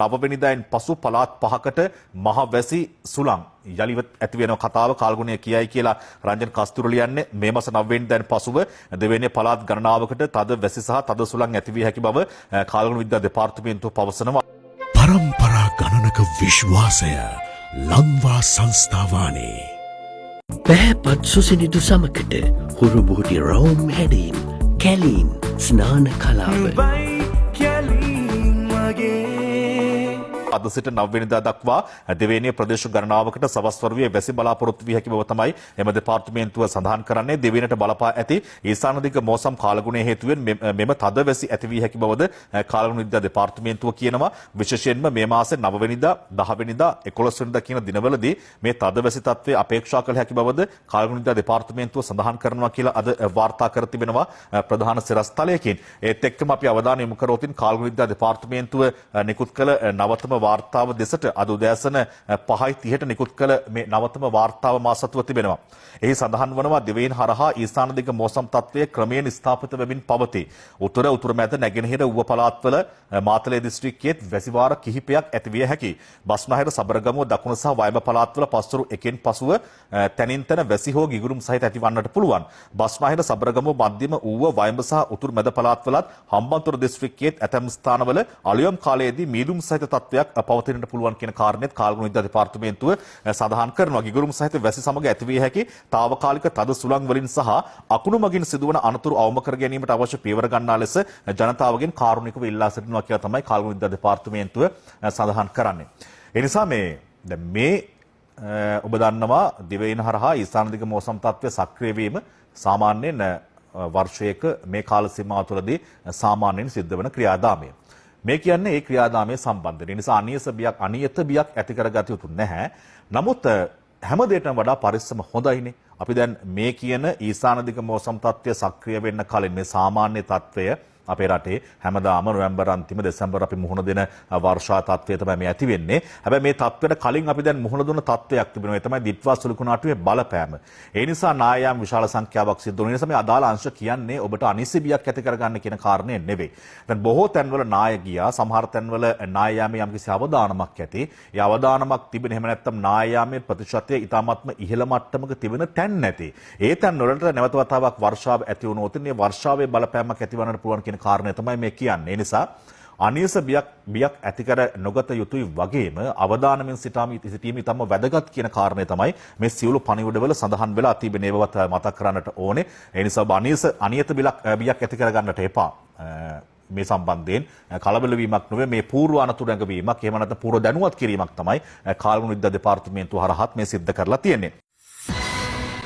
නවවෙනිදායින් පසු පළාත් පහකට මහ වැසි සුළං යලිව ඇති වෙන කතාව කාල්ගුණය කියයි කියලා රංජන් කස්තුරු ලියන්නේ මේ මාස 9 වෙනිදායින් පසුව දෙවෙනි පළාත් ගණනාවකට තද වැසි සහ තද සුළං ඇති විය හැකි බව කාල්ගුණ විද්‍යා දෙපාර්තමේන්තුව පවසනවා. පරම්පරා ගණනක විශ්වාසය ලංවා සංස්ථාවානේ පැහැපත් සුසිනිදු සමකට හුරුබුහුටි රවුම් හැඩීම් කැලීම් ස්නාන කලාව අද සිට 9 වෙනිදා දක්වා දෙවෙනි ප්‍රදේශ ගණනාවකට සවස් වරුවේ වැසි බලාපොරොත්තු විය හැකි බව තමයි එම දෙපාර්තමේන්තුව සඳහන් කරන්නේ. දෙවෙනිට බලපා ඇති ඊසාන දිග මෝසම් කාලගුණයේ හේතුවෙන් මෙම තද වැසි ඇති විය හැකි බවද කාලගුණ විද්‍යා දෙපාර්තමේන්තුව කියනවා. විශේෂයෙන්ම මේ මාසේ 9 වෙනිදා 10 වෙනිදා 11 වෙනිදා කියන දිනවලදී මේ තද වැසි තත්ත්වය අපේක්ෂා කළ හැකි බවද කාලගුණ විද්‍යා දෙපාර්තමේන්තුව සඳහන් කරනවා කියලා අද වාර්තා කර තිබෙනවා ප්‍රධාන සිරස්තලයකින්. ඒත් එක්කම අපි අවධානය යොමු කරවතින් කාලගුණ විද්‍යා දෙපාර්තමේන්තුව නිකුත් කළ නවතම වාර්තාව දෙසට අද උදෑසන 5:30ට නිකුත් කළ මේ නවතම වාර්තාව මා සතුව තිබෙනවා. එහි සඳහන් වනවා දිවයින් හරහා ඊසාන දිග මෝසම් තත්ත්වයේ ක්‍රමයෙන් ස්ථාපිත වෙමින් පවතී. උතුර මැද නැගෙනහිර ඌව පළාත්වල මාතලේ දිස්ත්‍රික්කයේ වැසිවාර කිහිපයක් ඇති විය හැකියි. බස්නාහිර සබරගමුව දකුණු සහ වයඹ පළාත්වල පස්වරු එකෙන් පසුව තැනින් තැන වැසි හෝ ගිගුරුම් සහිත ඇතිවන්නට පුළුවන්. බස්නාහිර සබරගමුව මධ්‍යම ඌව වයඹ සහ උතුරු මැද පළාත්වලත් හම්බන්තොට දිස්ත්‍රික්කයේ ඇතැම් ස්ථානවල අලුයම් කාලයේදී මීදුම් සහිත තත්ත්වයක් පවතිනට පුළුවන් කියන කාරණේත් කාල්ගුණ විද්‍යා දෙපාර්තමේන්තුව සඳහන් කරනවා. ගිගුරුම් සහිත වැසි සමග ඇතිවිය හැකි తాවකාලික තද සුළං වලින් සහ අකුණු මගින් සිදුවන අනතුරු අවම කර ගැනීමට අවශ්‍ය පියවර ගන්නා ලෙස ජනතාවගෙන් කාරුණිකව ඉල්ලා සිටිනවා කියලා තමයි කාල්ගුණ විද්‍යා දෙපාර්තමේන්තුව සඳහන් කරන්නේ. ඒ නිසා මේ ඔබ දන්නවා දිවයින හරහා ඊසාන දිග මෝසම් තත්ත්වය සක්‍රිය වීම සාමාන්‍යයෙන් වර්ෂයක මේ කාල සීමාව තුළදී සාමාන්‍යයෙන් සිද්ධ වෙන ක්‍රියාදාමය. මේ කියන්නේ ඒ ක්‍රියාදාමයේ සම්බන්ධය. ඒ නිසා අනියත බියක් ඇති කරගත යුතු නැහැ. නමුත් හැම දෙයකටම වඩා පරිස්සම හොඳයිනේ. අපි දැන් මේ කියන ඊසාන දිග මෝසම් තත්ත්වය සක්‍රිය වෙන්න කලින් මේ සාමාන්‍ය තත්ත්වය අපේ රටේ හැමදාම නොවැම්බර් අන්තිම දෙසැම්බර් අපි මුහුණ දෙන වර්ෂා තත්ත්වය තමයි මේ ඇති වෙන්නේ. හැබැයි මේ තත්ත්වයට කලින් අපි දැන් මුහුණ දුන්න තත්ත්වයක් තිබෙනවා. ඒ තමයි දිට්වා සුළුකුණාටුවේ බලපෑම. ඒ නිසා නායම් විශාල සංඛ්‍යාවක් සිද්ධ වුණ නිසා මේ අදාළ අංශ කියන්නේ ඔබට අනිසි බියක් ඇති කරගන්න කියන කාරණේ නෙවෙයි. දැන් බොහෝ තැන්වල නාය ගියා. සමහර තැන්වල නාය යාමේ යම්කිසි අවදානමක් ඇති. ඒ අවදානමක් තිබෙන එහෙම නැත්නම් නාය යාමේ ප්‍රතිශතය ඉතාමත්ම ඉහළ මට්ටමක තිබෙන තැන් නැති. ඒ තැන් වලට නැවත වතාවක් වර්ෂාව ඇති වුණොත් මේ වර්ෂාවේ බලපෑමක් ඇතිවන්නට පුළුවන් කියන කාරණය තමයි මේ කියන්නේ. ඒ නිසා අනියස බියක් ඇති කර නොගත යුතුයි වගේම අවදානමින් සිටීම ඉතාම වැදගත් කියන කාරණය තමයි මේ සියලු පණිවිඩවල සඳහන් වෙලා තිබෙන ඒවත් මතක් කරන්නට ඕනේ. ඒ නිසා ඔබ අනියත බියක් ඇති කර ගන්නට එපා. මේ සම්බන්ධයෙන් කලබල වීමක් නොවේ මේ පූර්ව අනතුරු ඇඟවීමක් එහෙම නැත්නම් පූර්ව දැනුවත් කිරීමක් තමයි කාල්ගුණ විද්‍යා දෙපාර්තමේන්තුව හරහාත් මේ සිද්ධ කරලා තියෙන්නේ.